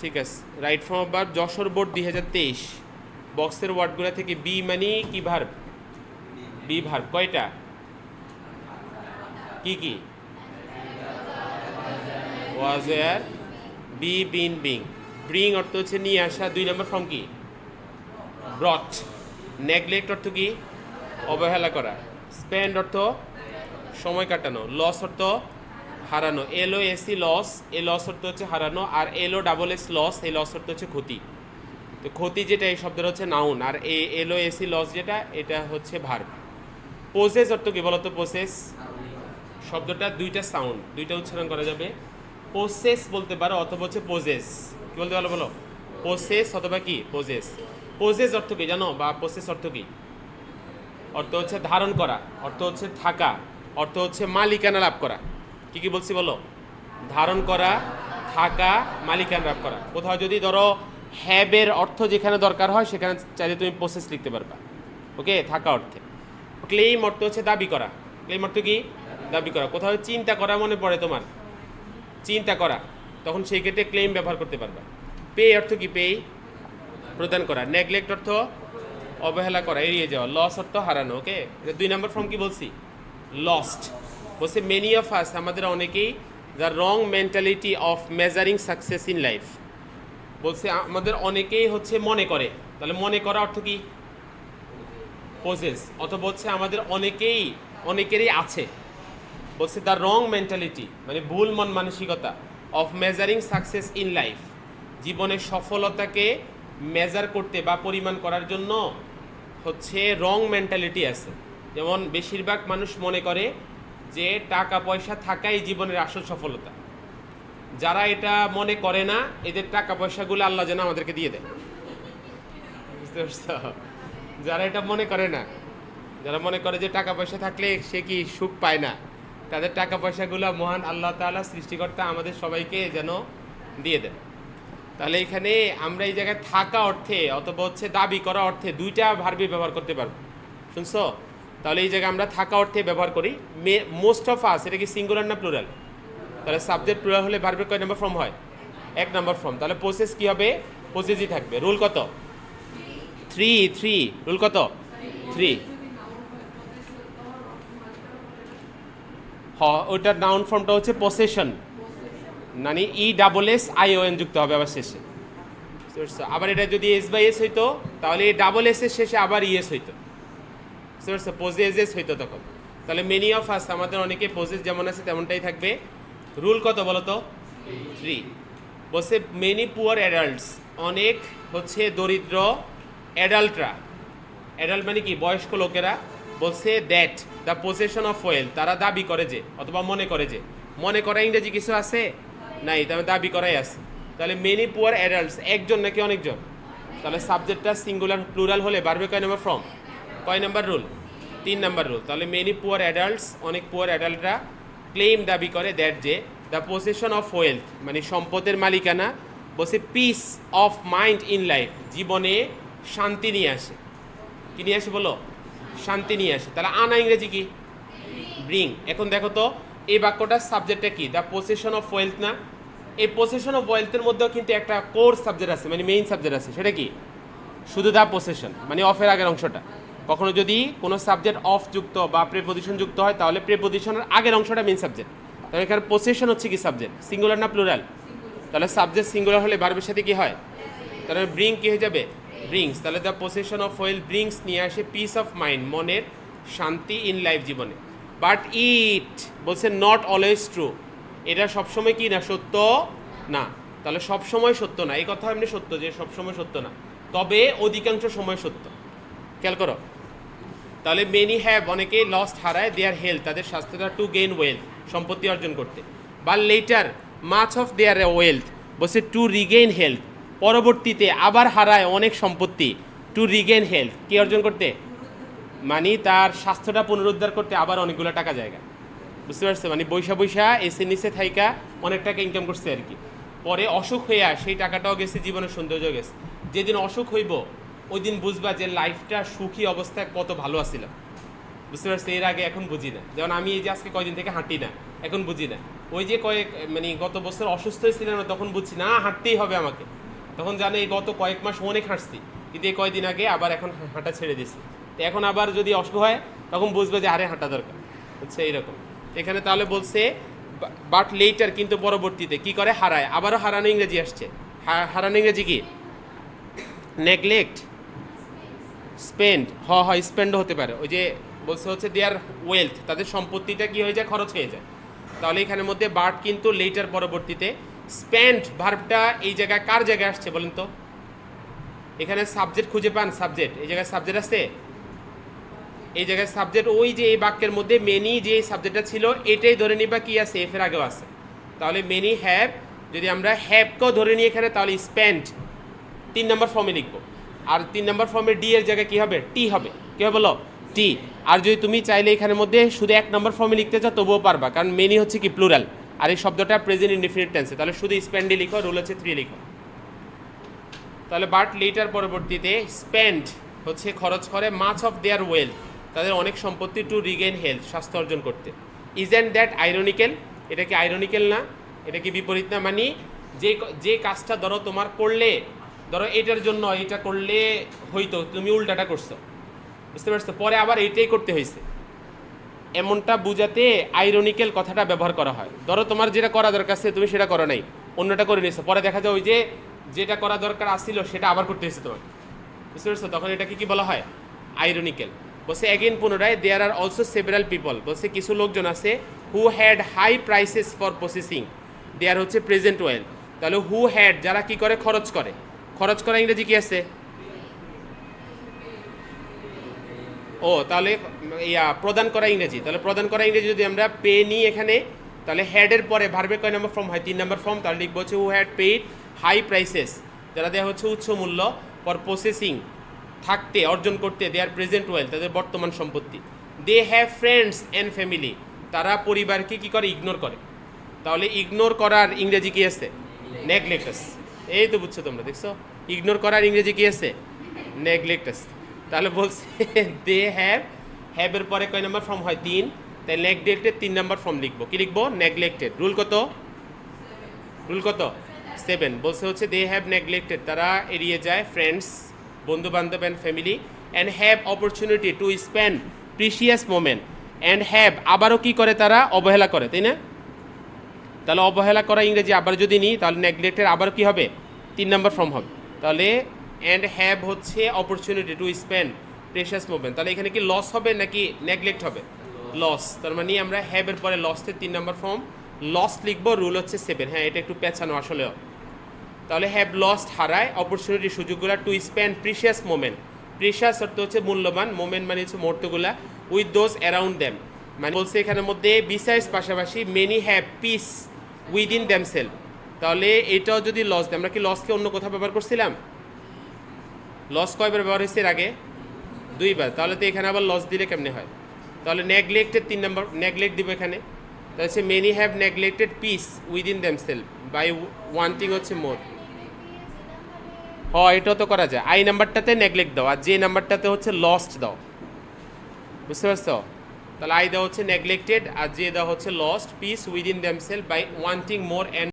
ঠিক আছে, right form of verb Jessore board 2023 বক্সের ওয়ার্ডগুলো থেকে বি মানে কি ভার্ব? বি ভার্ব কয়টা? কি কি? ওয়াজ ওয়্যার, বি বিন বিং। ব্রিং অর্থ হচ্ছে নিয়ে আসা। 2 নম্বর ফর্ম কি? ব্রট। নেগলেক্ট অর্থ কি? অবহেলা করা। স্পেন্ড অর্থ সময় কাটানো। লস অর্থ হারানো। LOSE লস, এ লস অর্থ হচ্ছে হারানো। আর LOSS লস, এই লস অর্থ হচ্ছে ক্ষতি। তো ক্ষতি যেটা এই শব্দটা হচ্ছে নাউন, আর LOSE লস যেটা এটা হচ্ছে ভার্ব। পোসেস অর্থ কি বলতো? পোসেস শব্দটা দুইটা সাউন্ড, দুইটা উচ্চারণ করা যাবে। পোসেস বলতে পারো অথবা হচ্ছে পোজেস। কি বলতে পারো বলো? পোসেস অথবা কি পোজেস। পোজেস অর্থ কি জানো? বা পোসেস অর্থ কি? অর্থ হচ্ছে ধারণ করা, অর্থ হচ্ছে থাকা, অর্থ হচ্ছে মালিকানা লাভ করা। কি কি বলছি বলো? ধারণ করা, থাকা, মালিকানা লাভ করা। কোথাও যদি ধরো হ্যাবের অর্থ যেখানে দরকার হয় সেখানে চাইলে তুমি প্রসেস লিখতে পারবা। ওকে, থাকা অর্থে। ক্লেইম অর্থ হচ্ছে দাবি করা। ক্লেইম অর্থ কি? দাবি করা। কোথাও চিন্তা করা মনে পড়ে তোমার, চিন্তা করা, তখন সেই ক্ষেত্রে ক্লেইম ব্যবহার করতে পারবা। পে অর্থ কি? পে প্রদান করা। নেগলেক্ট অর্থ অবহেলা করা, এড়িয়ে যাওয়া। লস অর্থ হারানো। ওকে, 2 নম্বর ফর্ম কি বলছি? লস্ট। বলছে মেনি অফ আস, আমাদের অনেকেই, the wrong mentality of measuring success in life. বলছে আমাদের অনেকেই হচ্ছে মনে করে। তাহলে মনে করা অর্থ কি? পোজেস। অথবা হচ্ছে আমাদের অনেকেরই আছে। বলছে দ্য রং মেন্টালিটি মানে ভুল মন মানসিকতা, of measuring success in life, জীবনের সফলতাকে মেজার করতে বা পরিমাণ করার জন্য হচ্ছে রং মেন্টালিটি আছে। যেমন বেশিরভাগ মানুষ মনে করে যে টাকা পয়সা থাকাই জীবনের আসল সফলতা। যারা এটা মনে করে না এদের টাকা পয়সাগুলো আল্লাহ যেন আমাদেরকে দিয়ে দেয়। বুঝতে পারছো? যারা এটা মনে করে না, যারা মনে করে যে টাকা পয়সা থাকলে সে কি সুখ পায় না, তাদের টাকা পয়সাগুলো মহান আল্লাহ তাআলা সৃষ্টিকর্তা আমাদের সবাইকে যেন দিয়ে দেন। তাহলে এখানে আমরা এই জায়গায় থাকা অর্থে অথবা হচ্ছে দাবি করা অর্থে দুইটা ভার্বই ব্যবহার করতে পারবো। শুনছো? তাহলে এই জায়গায় আমরা থাকা অর্থে ব্যবহার করি। মোস্ট অফ আস, এটা কি সিঙ্গুলার না প্লুরাল? তাহলে সাবজেক্ট প্লুরাল হলে ভার্বের কয় নম্বর ফর্ম হয়? 1 নম্বর ফর্ম। তাহলে প্রসেস কি হবে? প্রসেসই থাকবে। রুল কত? 3 রুল কত? 3। ওইটার নাউন ফর্মটা হচ্ছে পসেশন, মানে ESSION যুক্ত হবে আবার শেষে। আবার এটা যদি S/S হইতো তাহলে S এর শেষে আবার ES হইতো। পোজেসেস হইতো তখন। তাহলে মেনি অফ আস, আমাদের অনেকে পোজেস যেমন আছে তেমনটাই থাকবে। রুল কত বলো তো? 3। বলছে মেনি পুয়ার অ্যাডাল্টস, অনেক হচ্ছে দরিদ্র অ্যাডাল্টরা। অ্যাডাল্ট মানে কি? বয়স্ক লোকেরা। বলছে that the possession of wealth, তারা দাবি করে যে অথবা মনে করে যে। মনে করা ইংরেজি কিছু আছে? নাই, তবে দাবি করাই আছে। তাহলে মেনি পুয়ার অ্যাডাল্টস, একজন নাকি অনেকজন? তাহলে সাবজেক্টটা সিঙ্গুলার প্লুরাল হলে বাড়বে কয় নম্বর ফর্ম? কয় নম্বর রুল? 3 নম্বর রুল। তাহলে মেনি পুয়ার অ্যাডাল্টস, অনেক পুয়ার অ্যাডাল্টরা, ক্লেইম দাবি করে দ্যাট যে দ্য পজেশন অফ ওয়েলথ মানে সম্পদের মালিকানা। বলছে piece of mind in life, জীবনে শান্তি নিয়ে আসে। কি নিয়ে আসে বলো? শান্তি নিয়ে আসে। তাহলে আনা ইংরেজি কি? ব্রিং। এখন দেখো তো এই বাক্যটার সাবজেক্টটা কি? দ্য পসেশন অফ ওয়েলথ না? এই পসেশন অফ ওয়েলথের মধ্যেও কিন্তু একটা কোর সাবজেক্ট আছে, মানে মেইন সাবজেক্ট আছে। সেটা কি? শুধু দ্য পসেশন মানে অফের আগের অংশটা। কখনো যদি কোনো সাবজেক্ট অফ যুক্ত বা প্রেপোজিশন যুক্ত হয় তাহলে প্রেপোজিশনের আগের অংশটা মেইন সাবজেক্ট। তাহলে এখানে পসেশন হচ্ছে কি সাবজেক্ট? সিঙ্গুলার না প্লুরাল? তাহলে সাবজেক্ট সিঙ্গুলার হলে ভার্বের সাথে কি হয়? তাহলে ব্রিং কি হয়ে যাবে? ব্রিংস। তাহলে the possession of wealth brings নিয়ে আসে পিস অফ মাইন্ড, মনের শান্তি ইন লাইফ, জীবনে। বাট ইট বলছে নট অলওয়েজ ট্রু, এটা সবসময় কি না? সত্য না। তাহলে সবসময় সত্য না, এই কথা এমনি সত্য যে সবসময় সত্য না, তবে অধিকাংশ সময় সত্য। খেয়াল করো। তাহলে মেনি হ্যাভ, অনেকে লস্ট হারায়, দেয়ার হেলথ, তাদের স্বাস্থ্যটা, টু গেইন ওয়েলথ, সম্পত্তি অর্জন করতে। বা letter much of their wealth, বলছে টু রিগেইন হেলথ, পরবর্তীতে আবার হারায় অনেক সম্পত্তি, টু রিগেইন হেলথ, কি অর্জন করতে? মানে তার স্বাস্থ্যটা পুনরুদ্ধার করতে আবার অনেকগুলো টাকা জায়গা। বুঝতে পারছো? মানে বৈশা এসে নিচে থাইকা অনেক টাকা ইনকাম করছে আর কি। পরে অসুখ হইয়া সেই টাকাটাও গেছে, জীবনের সৌন্দর্য গেছে। যেদিন অসুখ হইব ওই দিন বুঝবা যে লাইফটা সুখী অবস্থায় কত ভালো আছিলাম। বুঝতে পারছি? এর আগে এখন বুঝি না। যেমন আমি এই যে আজকে কয়দিন থেকে হাঁটি না, এখন বুঝি না। ওই যে কয়েক মানে গত বছর অসুস্থ ছিলেন না, তখন বুঝছি না হাঁটতেই হবে আমাকে, তখন জানে এই গত কয়েক মাস অনেক হাঁটছি, কিন্তু এই কয়েকদিন আগে আবার এখন হাঁটা ছেড়ে দিছি, তো এখন আবার যদি অসুখ হয় তখন বুঝবে যে আরে হাঁটা দরকার হচ্ছে এইরকম। এখানে তাহলে বলছে বাট লেটার, কিন্তু পরবর্তীতে কি করে হারায়, আবারও হারানো ইংরেজি আসছে। হারানো ইংরেজি কি? নেগলেক্ট, স্পেন্ড, হয় স্পেন্ডও হতে পারে। ওই যে বলছে হচ্ছে দেয়ার ওয়েলথ, তাদের সম্পত্তিটা কি হয়ে যায়, খরচ হয়ে যায়। তাহলে এখানের মধ্যে বাট কিন্তু লেটার পরবর্তীতে। স্পেন্ড ভার্বটা এই জায়গায় কার জায়গায় আসছে বলেন তো? এখানে সাবজেক্ট খুঁজে পান, সাবজেক্ট এই জায়গায় সাবজেক্ট আছে, এই জায়গায় সাবজেক্ট ওই যে এই বাক্যের মধ্যে মেনি যে সাবজেক্টটা ছিল এটাই ধরে নিবা কি আছে, এফ এর আগেও আছে। তাহলে মেনি হ্যাভ, যদি আমরা হ্যাভকেও ধরে নিই এখানে, তাহলে স্পেন্ড 3 নম্বর ফর্মে লিখবো। আর 3 নম্বর ফর্মে ডি এর জায়গায় কি হবে, টি হবে। কি হবে বলো? টি। আর যদি তুমি চাইলে এখানের মধ্যে শুধু 1 নম্বর ফর্মে লিখতে চাও তবুও পারবা, কারণ মেনি হচ্ছে কি প্লুরাল, আর এই শব্দটা প্রেজেন্ট ইনডিফিনিট টেন্সে, তাহলে শুধু স্পেন্ডই লিখো, রুল হচ্ছে 3 লিখো। তাহলে বাট লেটার পরবর্তীতে স্পেন্ড হচ্ছে খরচ করে, মাচ অফ দেয়ার ওয়েলথ, তাদের অনেক সম্পত্তি, টু রিগেইন হেলথ, স্বাস্থ্য অর্জন করতে। ইজেন্ট দ্যাট আইরনিক্যাল, এটা কি আইরনিক্যাল না, এটা কি বিপরীত না? মানে যে কাজটা ধরো তোমার করলে, ধরো এটার জন্য এটা করলে হইতো, তুমি উল্টাটা করছো, বুঝতে পারছো, পরে আবার এইটাই করতে হয়েছে, এমনটা বুঝাতে আইরনিক্যাল কথাটা ব্যবহার করা হয়। ধরো তোমার যেটা করা দরকার ছিল তুমি সেটা করো নাই, অন্যটা করে নিয়েছো, পরে দেখা যায় ওই যে যেটা করা দরকার আসছিল সেটা আবার করতে হয়েছে তোমার, বুঝতে পারছো, তখন এটাকে কি বলা হয়? আইরনিক্যাল। বলছে অ্যাগেন পুনরায়, there are also several people, বলছে কিছু লোকজন আছে, who had high prices for processing there হচ্ছে প্রেজেন্ট ওয়েল। তাহলে হু হ্যাড, যারা কি করে, খরচ করে। খরচ করা ইংরেজি কি আছে? ও তাহলে প্রদান করা ইংরেজি, তাহলে প্রদান করা ইংরেজি যদি আমরা পে নিই এখানে, তাহলে হ্যাডের পরে ভার্বে কয় নম্বর ফর্ম হয়? 3 নম্বর ফর্ম। তাহলে লিখবো হচ্ছে who had paid high prices, যারা দেওয়া হচ্ছে উচ্চ মূল্য, ফর প্রসেসিং থাকতে, অর্জন করতে, দেয়ার প্রেজেন্ট ওয়েল, তাদের বর্তমান সম্পত্তি। They have friends and family, তারা পরিবারকে কি করে, ইগনোর করে। তাহলে ইগনোর করার ইংরেজি কি আছে? নেগলেক্টাস। এই তো বুঝছো তোমরা, দেখছো, ইগনোর করার ইংরেজি কি আছে? নেগলেক্টাস। তাহলে বলছে দে হ্যাভের পরে কয় নম্বর ফর্ম হয়? 3। তাই নেগলেক্টেড 3 নম্বর ফর্ম লিখবো। কি লিখবো? নেগলেক্টেড। রুল কত? রুল কত? 7। বলছে হচ্ছে দে হ্যাভ নেগলেক্টেড, তারা এড়িয়ে যায় ফ্রেন্ডস, বন্ধু বান্ধব, and family, and have opportunity to spend precious moment, and have আবারও কি করে, তারা অবহেলা করে, তাই না? তাহলে অবহেলা করা ইংরেজি আবার যদি নিই, তাহলে নেগলেক্টেড আবার কি হবে? 3 নম্বর ফর্ম হবে। তাহলে অ্যান্ড হ্যাভ হচ্ছে opportunity to spend precious moment, তাহলে এখানে কি লস হবে নাকি নেগলেক্ট হবে? লস। তার মানে আমরা হ্যাভের পরে লসের 3 নম্বর ফর্ম লস লিখবো, রুল হচ্ছে 7। হ্যাঁ, এটা একটু পেছানো আসলেও। তাহলে হ্যাভ লস্ট হারায়, অপরচুনিটি সুযোগগুলো, to spend precious moment, precious অর্থ হচ্ছে মূল্যবান, মোমেন্ট মানে হচ্ছে মুহূর্তগুলা, উইথ দোজ অ্যারাউন্ড দ্যাম, মানে বলছে এখানের মধ্যে বিসাইডস পাশাপাশি, many have peace within themself. তাহলে এটাও যদি লস দেয়, আমরা কি লসকে অন্য কোথাও ব্যবহার করছিলাম? লস কয়বার ব্যবহার হয়েছে এর আগে? 2 বার। তাহলে তো এখানে আবার লস দিলে কেমনে হয়? তাহলে নেগলেক্টেড 3 নম্বর, নেগলেক্ট দিব এখানে। তাহলে হচ্ছে many have neglected peace within themselves by wanting হচ্ছে মোর। হ্যাঁ, এটাও তো করা যায়, আই নাম্বারটাতে নেগলেক্ট দাও, আর যে নাম্বারটাতে হচ্ছে লস্ট দাও, বুঝতে পারছো? তাহলে আই দেওয়া হচ্ছে নেগলেক্টেড, আর যে দেওয়া হচ্ছে lost, peace within themselves by wanting more and